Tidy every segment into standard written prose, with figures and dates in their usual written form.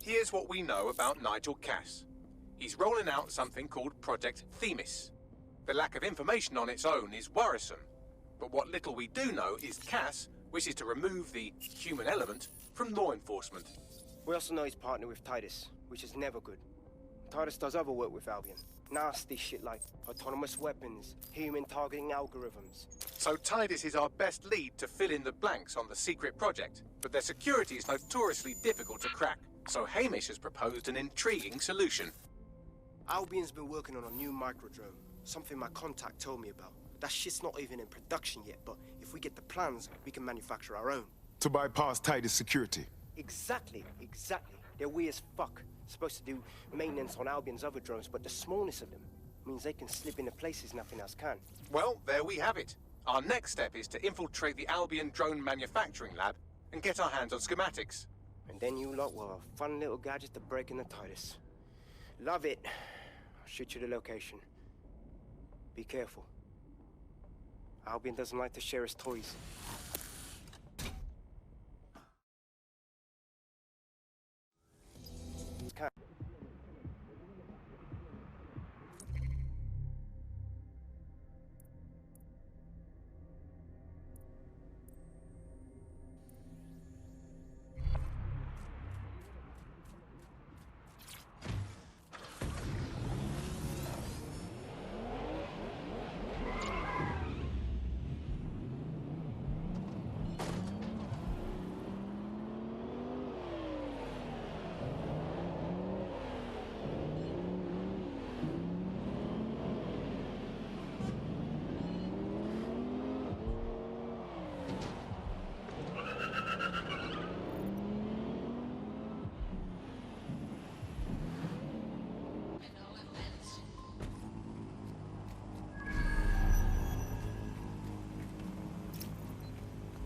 Here's what we know about Nigel Cass. He's rolling out something called Project Themis. The lack of information on its own is worrisome, but what little we do know is Cass wishes to remove the human element from law enforcement. We also know he's partnered with Titus, which is never good. Titus does other work with Albion. Nasty shit like autonomous weapons, human targeting algorithms. So Titus is our best lead to fill in the blanks on the secret project, but their security is notoriously difficult to crack. So Hamish has proposed an intriguing solution. Albion's been working on a new microdrone, something my contact told me about. That shit's not even in production yet, but if we get the plans, we can manufacture our own. To bypass Titus security. Exactly. They're weird as fuck. Supposed to do maintenance on Albion's other drones, but the smallness of them means they can slip into places nothing else can. Well, there we have it. Our next step is to infiltrate the Albion drone manufacturing lab and get our hands on schematics. And then you lot will have a fun little gadget to break in the Titus. Love it. I'll shoot you the location. Be careful. Albion doesn't like to share his toys.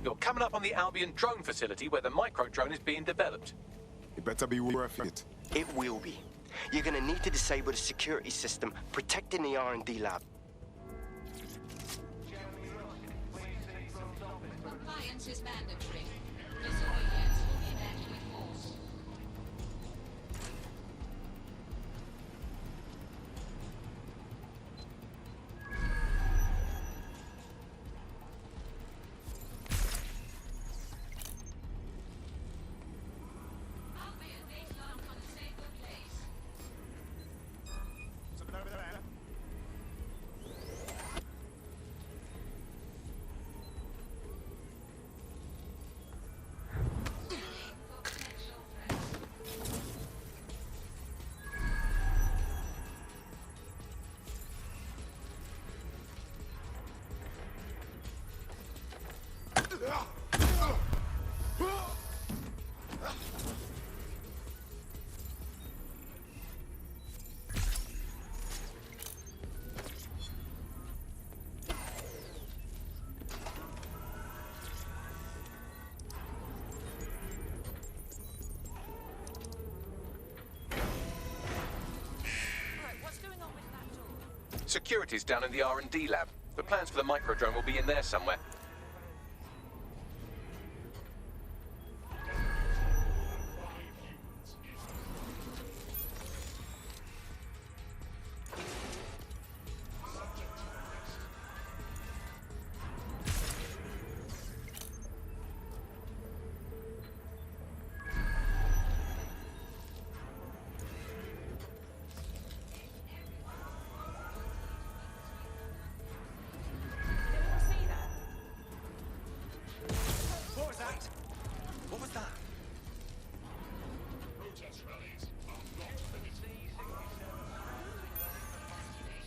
You're coming up on the Albion drone facility where the micro-drone is being developed. It better be worth it. It will be. You're gonna need to disable the security system protecting the R&D lab. Compliance is mandatory. Disobedience will be met with force. Albion base launch on a safer place. Something over there. Potential threats. Security's down in the R&D lab. The plans for the micro-drone will be in there somewhere.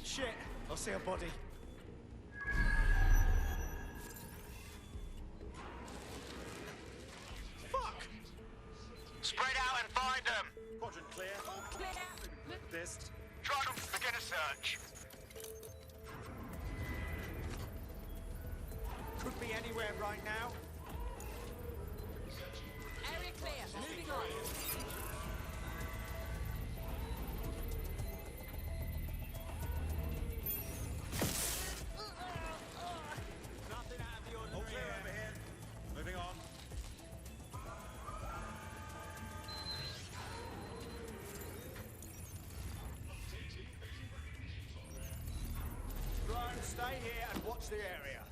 Shit, I'll see a body. Fuck! Spread out and find them! Quadrant clear. All clear. This. Try to begin a search. Could be anywhere right now. Area clear. Moving on. Nothing out of the ordinary. All clear over here. Moving on. Stay here and watch the area.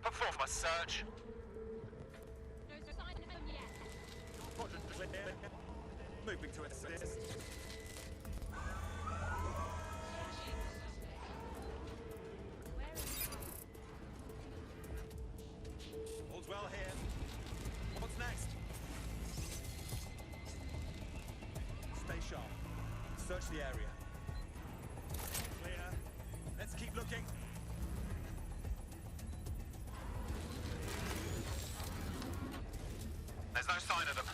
Perform a search. No sign of him yet. Moving to assist. All's well here. What's next? Stay sharp. Search the area. Clear. Let's keep looking. There's no sign of them.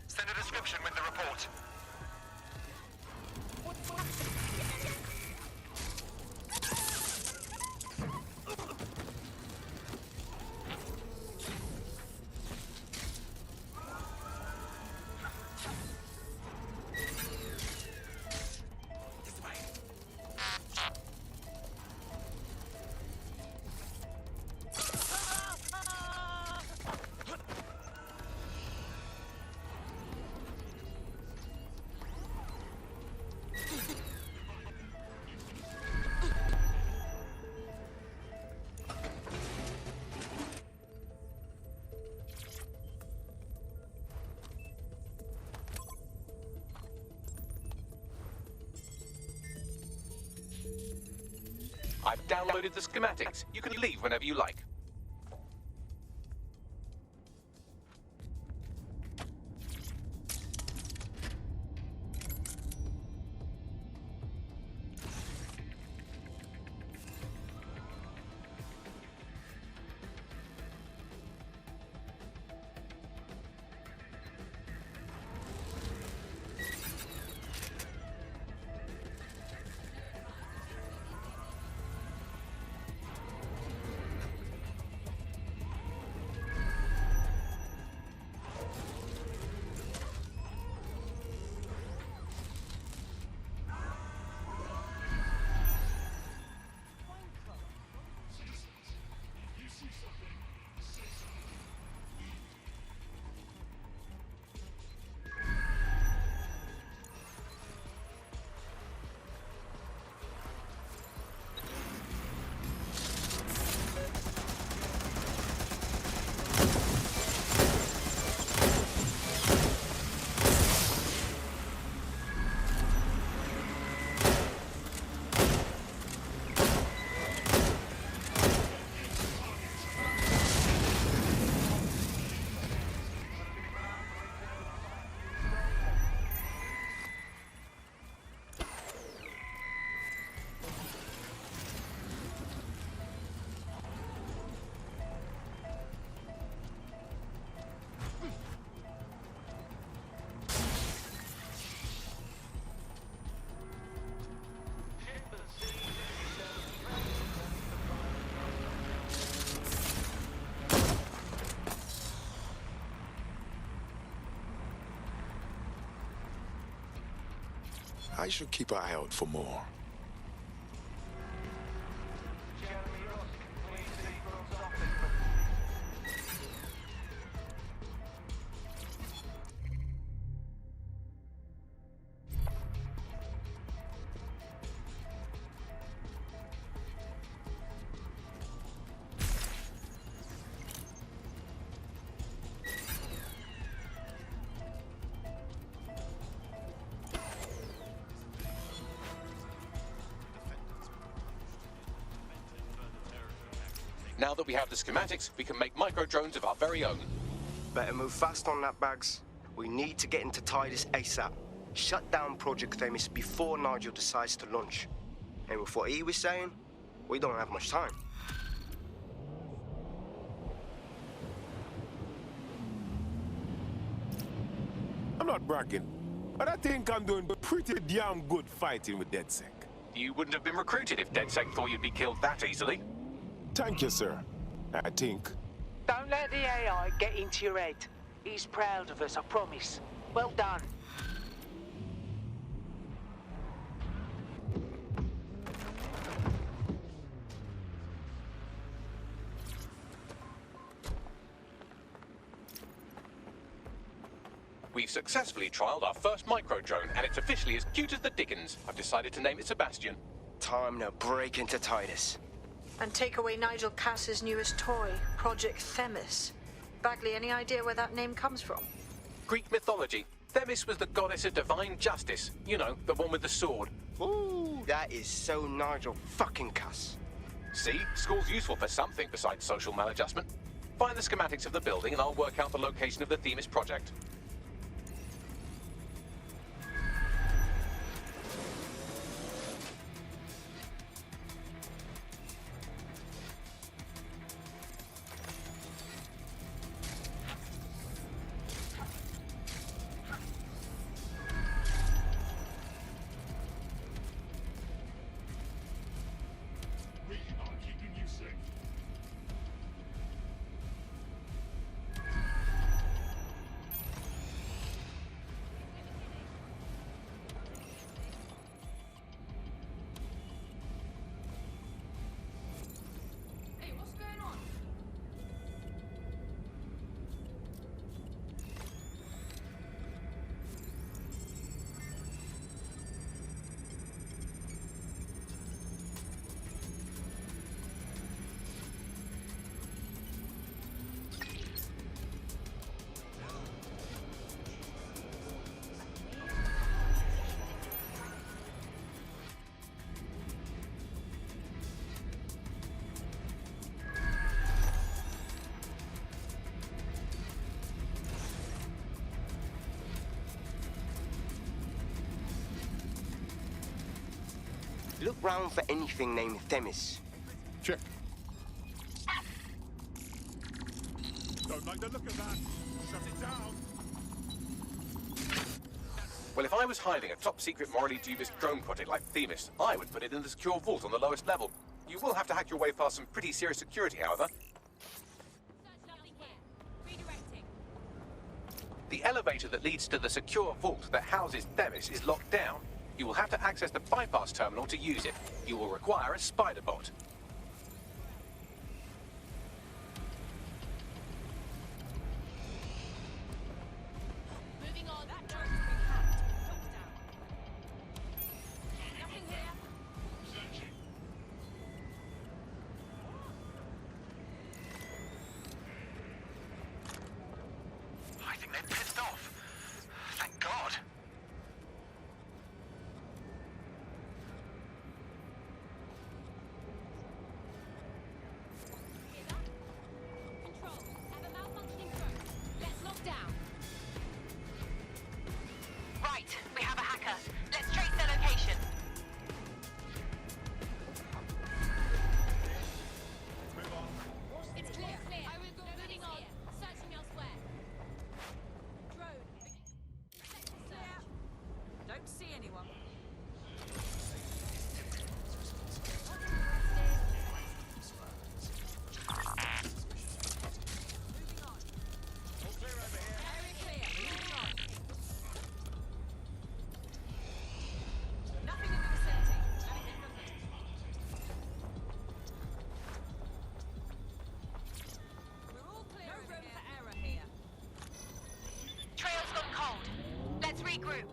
Send a description with the report. I've downloaded the schematics. You can leave whenever you like. I should keep an eye out for more. Now that we have the schematics, we can make micro-drones of our very own. Better move fast on that, Bags. We need to get into Titus ASAP. Shut down Project Themis before Nigel decides to launch. And with what he was saying, we don't have much time. I'm not bragging, but I think I'm doing pretty damn good fighting with DedSec. You wouldn't have been recruited if DedSec thought you'd be killed that easily. Thank you, sir. I think. Don't let the AI get into your head. He's proud of us, I promise. Well done. We've successfully trialed our first micro-drone, and it's officially as cute as the dickens. I've decided to name it Sebastian. Time to break into Titus. And take away Nigel Cass's newest toy, Project Themis. Bagley, any idea where that name comes from? Greek mythology. Themis was the goddess of divine justice. You know, the one with the sword. Ooh, that is so Nigel fucking Cass. See? School's useful for something besides social maladjustment. Find the schematics of the building and I'll work out the location of the Themis project. Hey, what's going on? Look round for anything named Themis. Check. Don't like the look of that. Shut it down. Well, if I was hiding a top-secret, morally dubious drone project like Themis, I would put it in the secure vault on the lowest level. You will have to hack your way past some pretty serious security, however. Nothing here. Redirecting. The elevator that leads to the secure vault that houses Themis is locked down. You will have to access the bypass terminal to use it. You will require a spider bot. Moving on. That door's been hacked. Locked down. Nothing here. I think they're pissed off. Thank God. Hear that? Control. Have a malfunctioning drone. Let's lock down. Right, we have a hacker. Let's trace their location. It's clear. I will go moving on. Searching elsewhere. Drone. Search. Don't see anyone. Area clear. Moving on. Nothing in the vicinity. Anything We're all clear. No room for error here. Trail's gone cold. Let's regroup.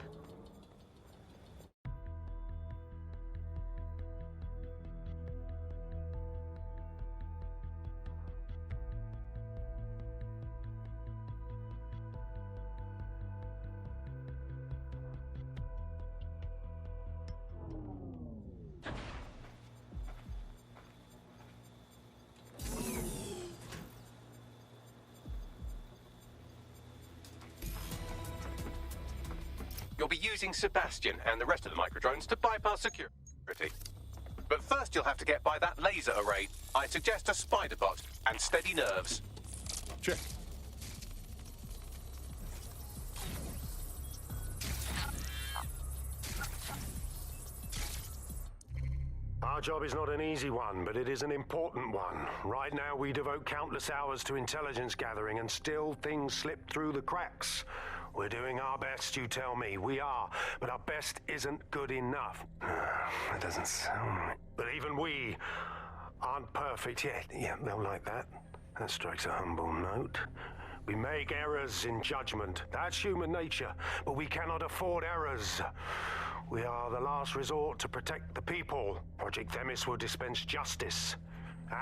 You'll be using Sebastian and the rest of the microdrones to bypass security. But first you'll have to get by that laser array. I suggest a spider bot and steady nerves. Check. Our job is not an easy one, but it is an important one. Right now, we devote countless hours to intelligence gathering, and still things slip through the cracks. We're doing our best, you tell me. We are, but our best isn't good enough. That doesn't sound right. But even we aren't perfect yet. Yeah, they'll like that. That strikes a humble note. We make errors in judgment. That's human nature, but we cannot afford errors. We are the last resort to protect the people. Project Themis will dispense justice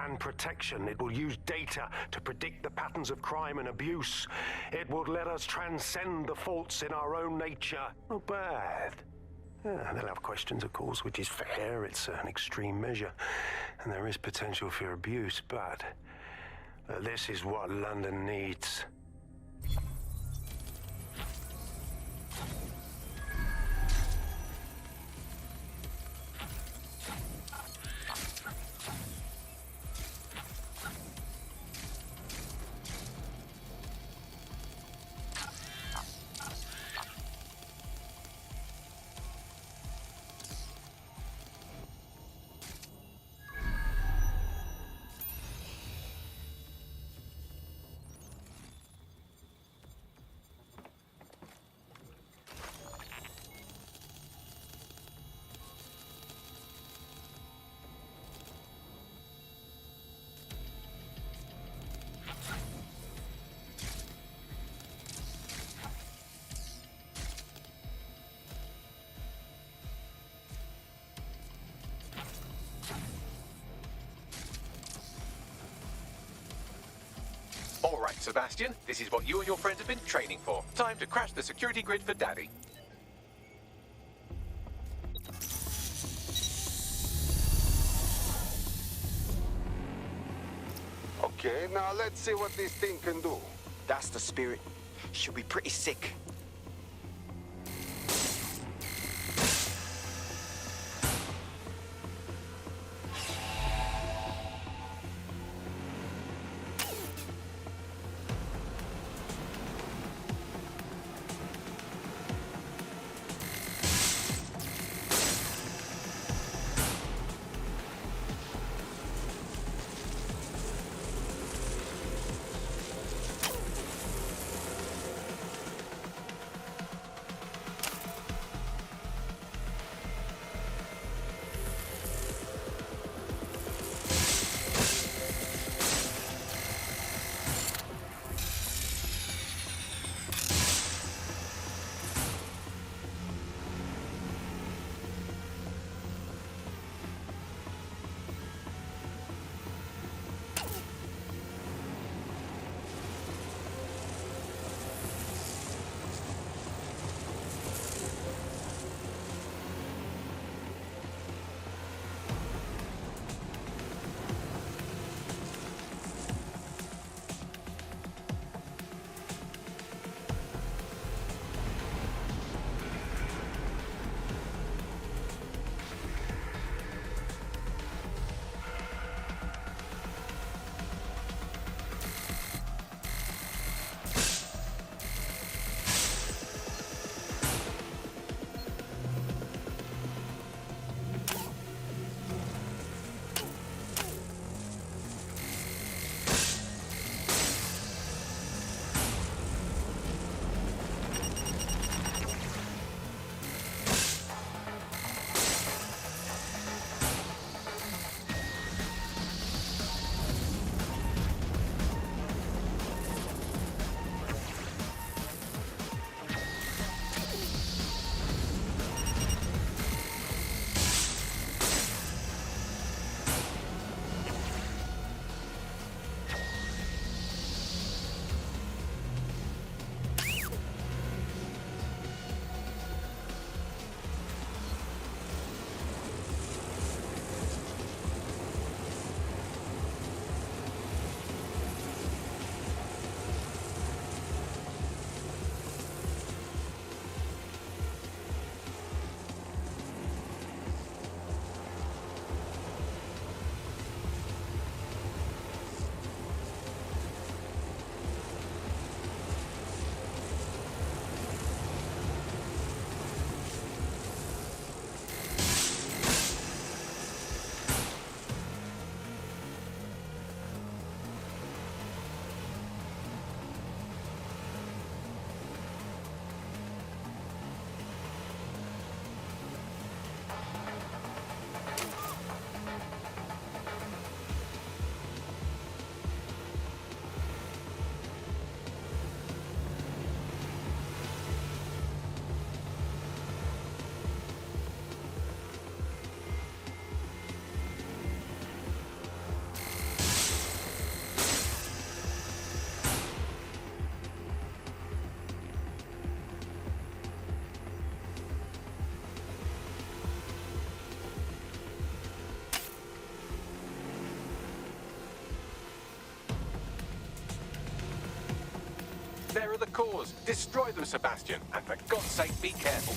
and protection. It will use data to predict the patterns of crime and abuse. It will let us transcend the faults in our own nature. Not bad. Yeah, they'll have questions, of course, which is fair. It's an extreme measure, and there is potential for abuse, but this is what London needs. All right, Sebastian, this is what you and your friends have been training for. Time to crash the security grid for Daddy. Okay, now let's see what this thing can do. That's the spirit. She'll be pretty sick. They're the cause. Destroy them, Sebastian. And for God's sake, be careful.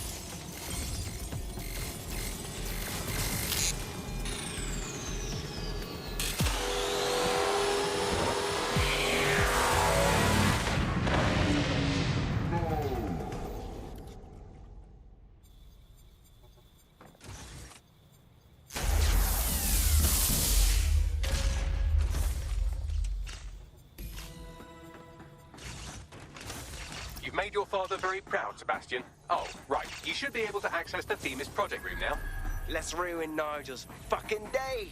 You've made your father very proud, Sebastian. Oh, right. You should be able to access the Themis project room now. Let's ruin Nigel's fucking day.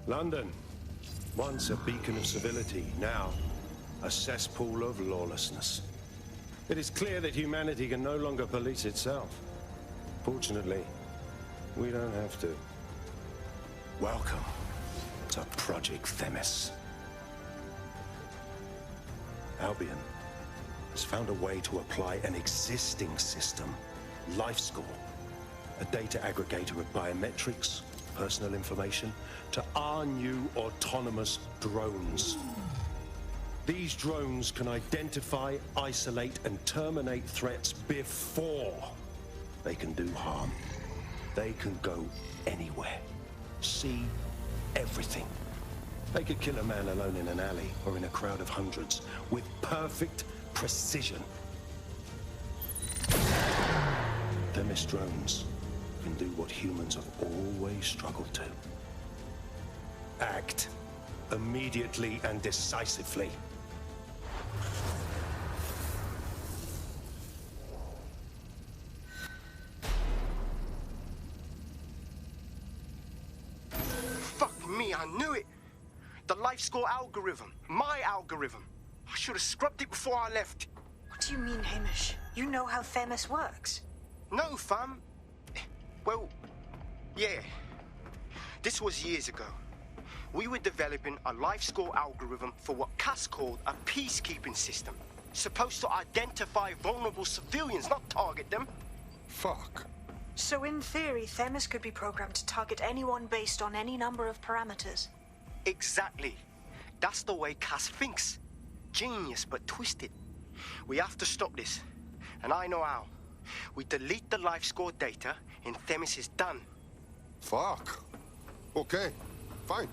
London, once a beacon of civility, now a cesspool of lawlessness. It is clear that humanity can no longer police itself. Fortunately, we don't have to. Welcome to Project Themis. Albion has found a way to apply an existing system, LifeScore, a data aggregator of biometrics, personal information, to our new autonomous drones. These drones can identify, isolate, and terminate threats before they can do harm. They can go anywhere, see everything. They could kill a man alone in an alley or in a crowd of hundreds with perfect precision. Themis drones can do what humans have always struggled to. Act immediately and decisively. Fuck me, I knew it. The LifeScore algorithm. My algorithm. I should have scrubbed it before I left. What do you mean, Hamish? You know how Themis works. No, fam. Well, yeah. This was years ago. We were developing a LifeScore algorithm for what Cass called a peacekeeping system. Supposed to identify vulnerable civilians, not target them. Fuck. So in theory, Themis could be programmed to target anyone based on any number of parameters. Exactly. That's the way Cass thinks. Genius, but twisted. We have to stop this. And I know how. We delete the LifeScore data, and Themis is done. Fuck. Okay, fine.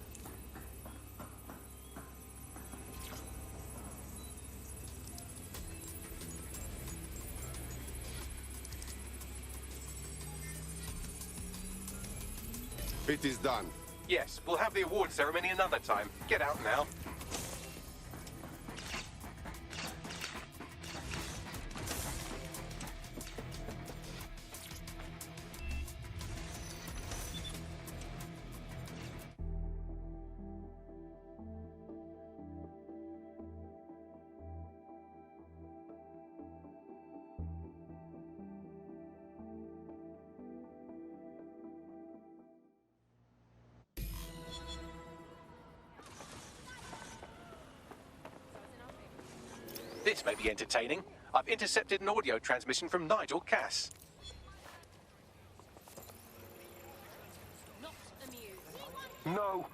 It is done. Yes, we'll have the award ceremony another time. Get out now. This may be entertaining. I've intercepted an audio transmission from Nigel Cass.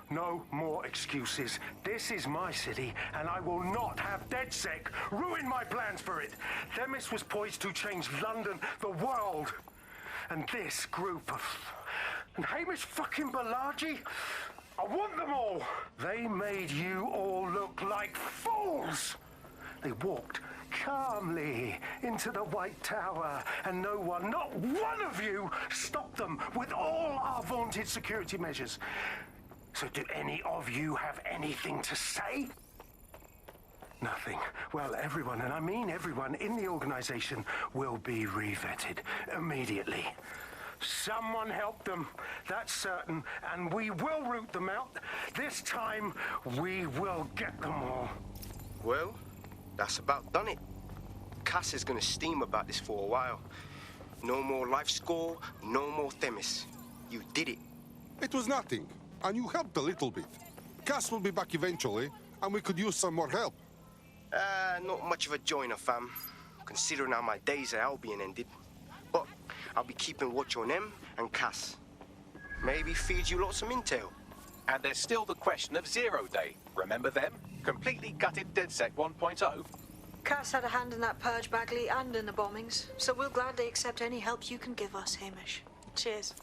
No more excuses. This is my city, and I will not have DedSec ruin my plans for it. Themis was poised to change London, the world. And this group of... And Hamish fucking Balaji? I want them all. They made you all look like fools. They walked calmly into the White Tower, and no one, not one of you, stopped them with all our vaunted security measures. So do any of you have anything to say? Nothing. Well, everyone, and I mean everyone in the organization, will be revetted immediately. Someone help them, that's certain, and we will root them out. This time, we will get them all. Well, that's about done it. Cass is gonna steam about this for a while. No more LifeScore, no more Themis. You did it. It was nothing, and you helped a little bit. Cass will be back eventually, and we could use some more help. Not much of a joiner, fam, considering how my days at Albion ended. But I'll be keeping watch on them and Cass. Maybe feed you lots of intel. And there's still the question of Zero Day. Remember them? Completely gutted DedSec 1.0? Cass had a hand in that purge, Bagley, and in the bombings, so we'll gladly accept any help you can give us, Hamish. Cheers.